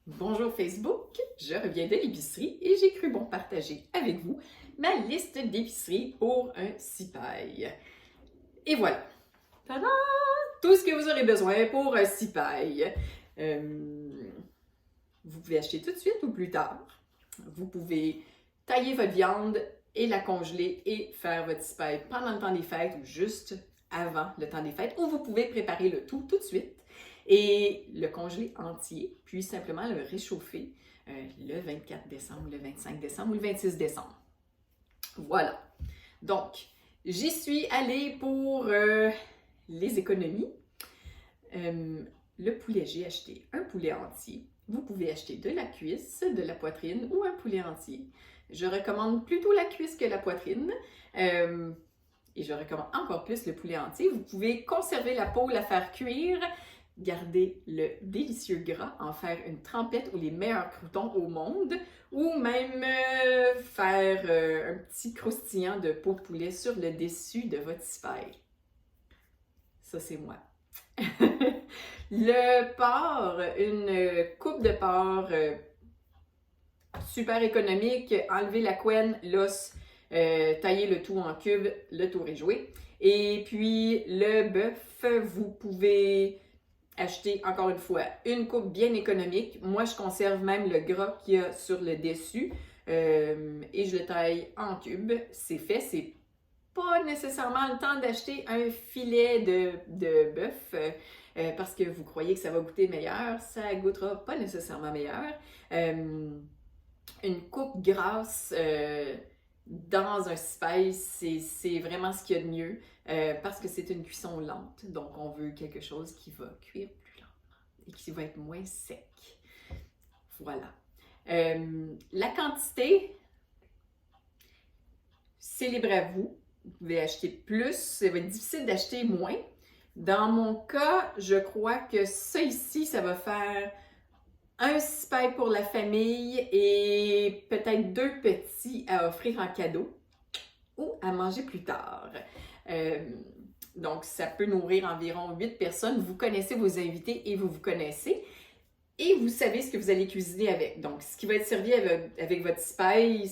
Bonjour Facebook, je reviens de l'épicerie et j'ai cru bon partager avec vous ma liste d'épicerie pour un cipaille. Et voilà, tada! Tout ce que vous aurez besoin pour un cipaille. Vous pouvez acheter tout de suite ou plus tard. Vous pouvez tailler votre viande et la congeler et faire votre cipaille pendant le temps des fêtes ou juste avant le temps des fêtes, ou vous pouvez préparer le tout de suite et le congeler entier, puis simplement le réchauffer le 24 décembre, le 25 décembre ou le 26 décembre. Voilà. Donc, j'y suis allée pour les économies. Le poulet, j'ai acheté un poulet entier. Vous pouvez acheter de la cuisse, de la poitrine ou un poulet entier. Je recommande plutôt la cuisse que la poitrine. Et je recommande encore plus le poulet entier. Vous pouvez conserver la peau, la faire cuire, garder le délicieux gras, en faire une trempette ou les meilleurs croûtons au monde, ou même faire un petit croustillant de peau de poulet sur le dessus de votre cipaille. Ça, c'est moi. Le porc, une coupe de porc super économique, enlever la couenne, l'os, tailler le tout en cubes, le tour est joué. Et puis le bœuf, vous pouvez acheter encore une fois une coupe bien économique. Moi, je conserve même le gras qu'il y a sur le dessus et je le taille en cubes. C'est fait, c'est pas nécessairement le temps d'acheter un filet de bœuf parce que vous croyez que ça va goûter meilleur. Ça goûtera pas nécessairement meilleur. Une coupe grasse dans un cipaille, c'est vraiment ce qu'il y a de mieux parce que c'est une cuisson lente. Donc, on veut quelque chose qui va cuire plus lentement et qui va être moins sec. Voilà. La quantité, c'est libre à vous. Vous pouvez acheter plus, ça va être difficile d'acheter moins. Dans mon cas, je crois que ça ici, ça va faire un cipaille pour la famille et peut-être 2 petits à offrir en cadeau ou à manger plus tard. Donc, ça peut nourrir environ 8 personnes. Vous connaissez vos invités et vous vous connaissez. Et vous savez ce que vous allez cuisiner avec. Donc, ce qui va être servi avec votre cipaille,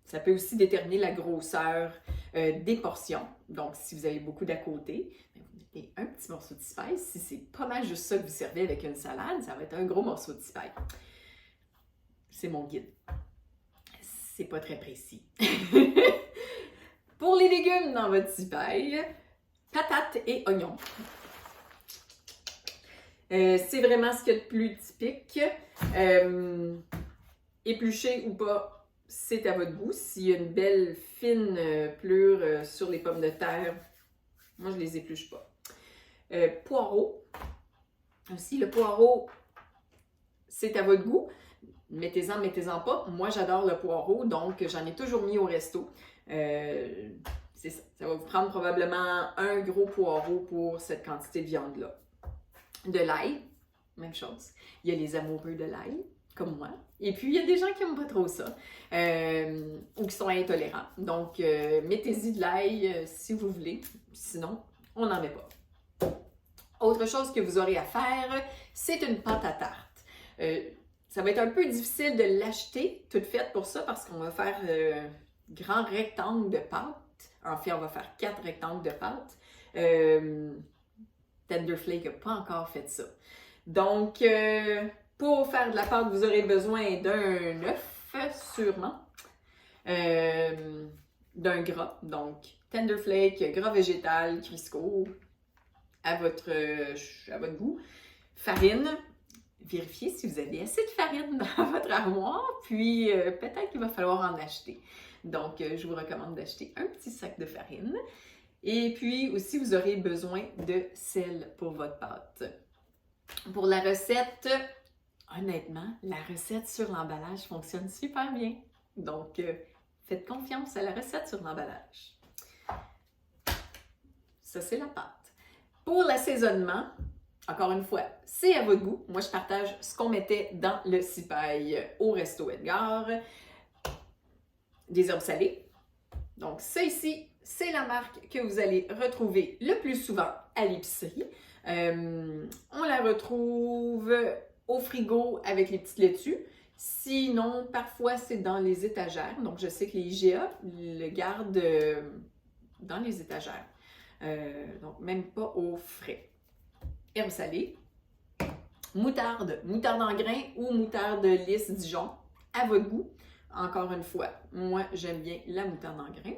ça peut aussi déterminer la grosseur des portions. Donc, si vous avez beaucoup d'à côté, vous mettez un petit morceau de cipaille. Si c'est pas mal juste ça que vous servez avec une salade, ça va être un gros morceau de cipaille. C'est mon guide. C'est pas très précis. Pour les légumes dans votre cipaille, patates et oignons. C'est vraiment ce qu'il y a de plus typique. Épluché ou pas, c'est à votre goût. S'il y a une belle fine pleure sur les pommes de terre, moi je les épluche pas. Poireaux. Aussi, le poireau, c'est à votre goût. Mettez-en, mettez-en pas. Moi, j'adore le poireau, donc j'en ai toujours mis au resto. C'est ça. Ça va vous prendre probablement un gros poireau pour cette quantité de viande-là. De l'ail, même chose. Il y a les amoureux de l'ail, comme moi. Et puis, il y a des gens qui n'aiment pas trop ça, ou qui sont intolérants. Donc, mettez-y de l'ail si vous voulez. Sinon, on n'en met pas. Autre chose que vous aurez à faire, c'est une pâte à tarte. Ça va être un peu difficile de l'acheter toute faite pour ça parce qu'on va faire grand rectangle de pâte. En fait, on va faire 4 rectangles de pâte. Tenderflake n'a pas encore fait ça. Donc, pour faire de la pâte, vous aurez besoin d'un œuf, sûrement, d'un gras. Donc, Tenderflake, gras végétal, Crisco, à votre goût. Farine. Vérifiez si vous avez assez de farine dans votre armoire, puis peut-être qu'il va falloir en acheter. Donc, je vous recommande d'acheter un petit sac de farine. Et puis aussi, vous aurez besoin de sel pour votre pâte. Pour la recette, honnêtement, la recette sur l'emballage fonctionne super bien. Donc, faites confiance à la recette sur l'emballage. Ça, c'est la pâte. Pour l'assaisonnement, encore une fois, c'est à votre goût. Moi, je partage ce qu'on mettait dans le cipaille au Resto Edgar. Des herbes salées. Donc, ça ici, c'est la marque que vous allez retrouver le plus souvent à l'épicerie. On la retrouve au frigo avec les petites laitues. Sinon, parfois, c'est dans les étagères. Donc, je sais que les IGA le gardent dans les étagères. Donc, même pas au frais. Herbes salées. Moutarde en grains ou moutarde lisse Dijon, à votre goût. Encore une fois, moi, j'aime bien la moutarde en grains.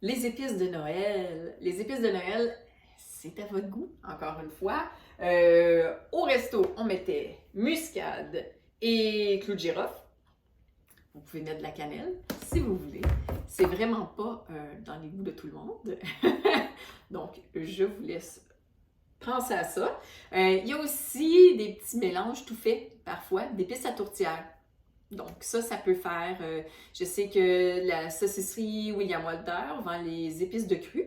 Les épices de Noël. Les épices de Noël, c'est à votre goût, encore une fois. Au resto, on mettait muscade et clou de girofle. Vous pouvez mettre de la cannelle, si vous voulez. C'est vraiment pas dans les goûts de tout le monde. Donc, je vous laisse penser à ça. Il y a aussi des petits mélanges tout faits, parfois, d'épices à tourtière. Donc, ça peut faire... je sais que la saucisserie William Walter vend les épices de cru.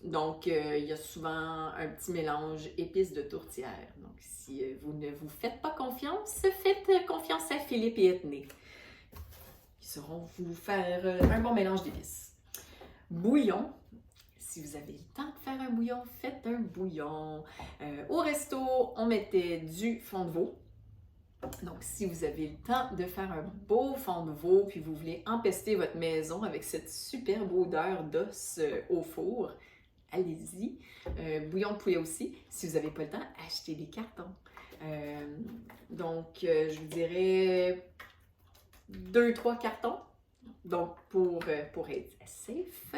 Donc, il y a souvent un petit mélange épices de tourtière. Donc, si vous ne vous faites pas confiance, faites confiance à Philippe et Ethné. Ils sauront vous faire un bon mélange d'épices. Bouillon. Si vous avez le temps de faire un bouillon, faites un bouillon. Au resto, on mettait du fond de veau. Donc, si vous avez le temps de faire un beau fond de veau, puis vous voulez empester votre maison avec cette superbe odeur d'os au four, allez-y. Bouillon de poulet aussi. Si vous n'avez pas le temps, achetez des cartons. Donc, je vous dirais 2-3 cartons. Donc, pour être safe.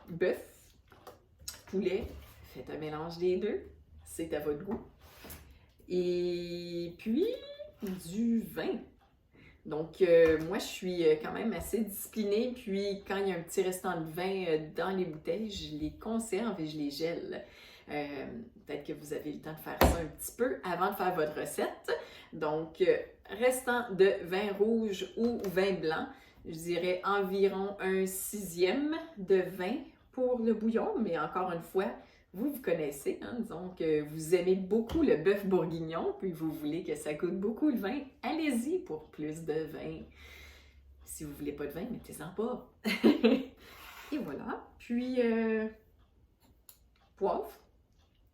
Bœuf, poulet, faites un mélange des deux. C'est à votre goût. Et puis, du vin. Donc, moi, je suis quand même assez disciplinée. Puis, quand il y a un petit restant de vin dans les bouteilles, je les conserve et je les gèle. Peut-être que vous avez le temps de faire ça un petit peu avant de faire votre recette. Donc, restant de vin rouge ou vin blanc, je dirais environ 1/6 de vin pour le bouillon. Mais encore une fois, vous connaissez, hein, disons que vous aimez beaucoup le bœuf bourguignon, puis vous voulez que ça coûte beaucoup le vin, allez-y pour plus de vin. Si vous ne voulez pas de vin, mettez-en pas. Et voilà. Puis, poivre.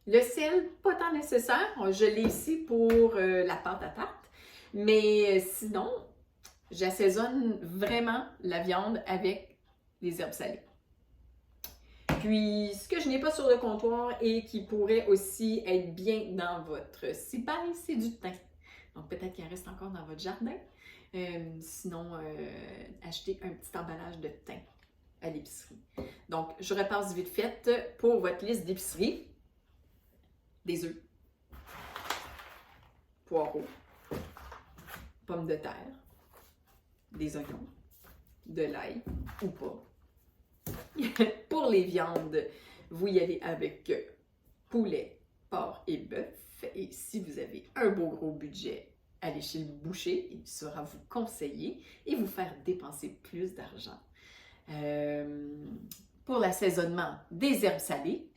Le sel, pas tant nécessaire. Je l'ai ici pour la pâte à tarte. Mais sinon, j'assaisonne vraiment la viande avec les herbes salées. Puis, ce que je n'ai pas sur le comptoir et qui pourrait aussi être bien dans votre cipaille, c'est du thym. Donc, peut-être qu'il en reste encore dans votre jardin. Sinon, achetez un petit emballage de thym à l'épicerie. Donc, je repasse vite fait pour votre liste d'épicerie. Des œufs, poireaux, pommes de terre, des oignons, de l'ail ou pas. Pour les viandes, vous y allez avec poulet, porc et bœuf. Et si vous avez un beau gros budget, allez chez le boucher. Il saura vous conseiller et vous faire dépenser plus d'argent. Pour l'assaisonnement, des herbes salées,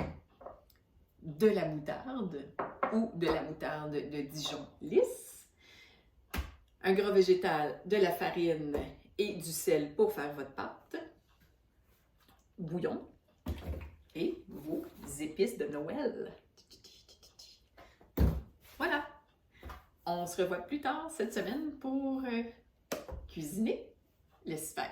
de la moutarde ou de la moutarde de Dijon lisse, un gras végétal, de la farine et du sel pour faire votre pâte, bouillon et vos épices de Noël. Voilà. On se revoit plus tard cette semaine pour cuisiner le super.